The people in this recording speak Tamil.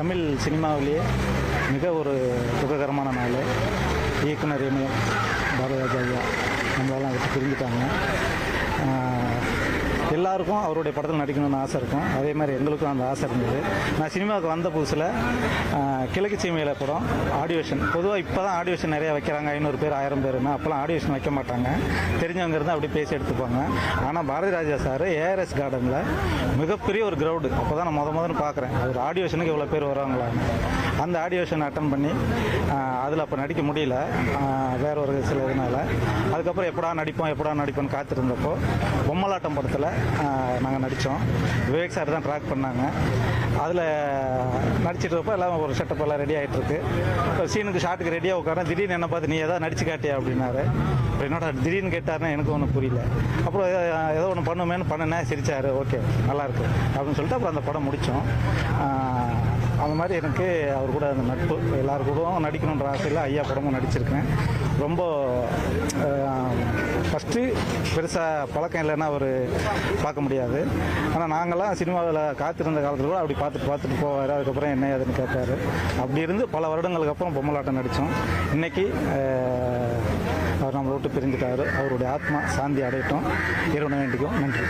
தமிழ் சினிமாவிலேயே மிக ஒரு துக்ககரமான நாள். இயக்குனர் இமயம் பாரதிராஜா ஐயா நம்மளெல்லாம் விட்டு பிரிஞ்சுட்டாங்க. எல்லாருக்கும் அவருடைய படத்தில் நடிக்கணும்னு ஆசை இருக்கும். அதே மாதிரி எங்களுக்கும் அந்த ஆசை இருந்தது. நான் சினிமாவுக்கு வந்த புதுசில் கிழக்கு சீமையில் படம் ஆடியோஷன், பொதுவாக இப்போ தான் ஆடியோஷன் நிறையா வைக்கிறாங்க, 500 பேர் 1000 பேருன்னு. அப்போலாம் ஆடியோஷன் வைக்க மாட்டாங்க, தெரிஞ்சவங்க இருந்தால் அப்படி பேசி எடுத்துப்பாங்க. ஆனால் பாரதிராஜா சார் ஏஆர்எஸ் கார்டனில் மிகப்பெரிய ஒரு கிரவுடு, அப்போ தான் நான் முதன்னு பார்க்குறேன் ஒரு ஆடியோஷனுக்கு இவ்வளோ பேர் வருவாங்களான்னு. அந்த ஆடியோஷன் அட்டன் பண்ணி அதில் அப்போ நடிக்க முடியல, வேற ஒரு சில இதனால். அதுக்கப்புறம் எப்படா நடிப்போம்னு காத்திருந்தப்போ பொம்மலாட்டம் படத்தில் நாங்கள் நடித்தோம். விவேக் சார் தான் ட்ராக் பண்ணாங்க. அதில் நடிச்சிட்டு இருப்போம், எல்லாம் ஒரு செட்டப் எல்லாம் ரெடி ஆகிட்டுருக்கு. சீனுக்கு ஷாட்டுக்கு ரெடியாக உட்கார திடீர்னு என்ன பார்த்து நீ எதாவது நடிச்சு காட்டியா அப்படின்னாரு. இப்போ என்னோட திடீர்னு கேட்டாருன்னா எனக்கு ஒன்றும் புரியல. அப்புறம் ஏதோ ஒன்று பண்ணினேன், சிரிச்சார். ஓகே நல்லாயிருக்கு அப்படின்னு சொல்லிட்டு அப்புறம் அந்த படம் முடித்தோம். அந்த மாதிரி எனக்கு அவர் கூட அந்த நட்பு, எல்லாரு கூடவும் நடிக்கணுன்ற ஆசையில் ஐயா படமும் நடிச்சிருக்கேன். ரொம்ப ஃபஸ்ட்டு பெருசாக பழக்கம் இல்லைன்னா அவர் பார்க்க முடியாது. ஆனால் நாங்கள்லாம் சினிமாவில் காத்திருந்த காலத்தில் கூட அப்படி பார்த்துட்டு போவார். அதுக்கப்புறம் என்ன ஏதுன்னு கேட்பார். அப்படி இருந்து பல வருடங்களுக்கு அப்புறம் பொம்மலாட்டம் நடித்தோம். இன்றைக்கி அவர் நம்மளை விட்டு பிரிஞ்சுட்டார். அவருடைய ஆத்மா சாந்தி அடையட்டும், இறைவனை வேண்டிக்கும். நன்றி.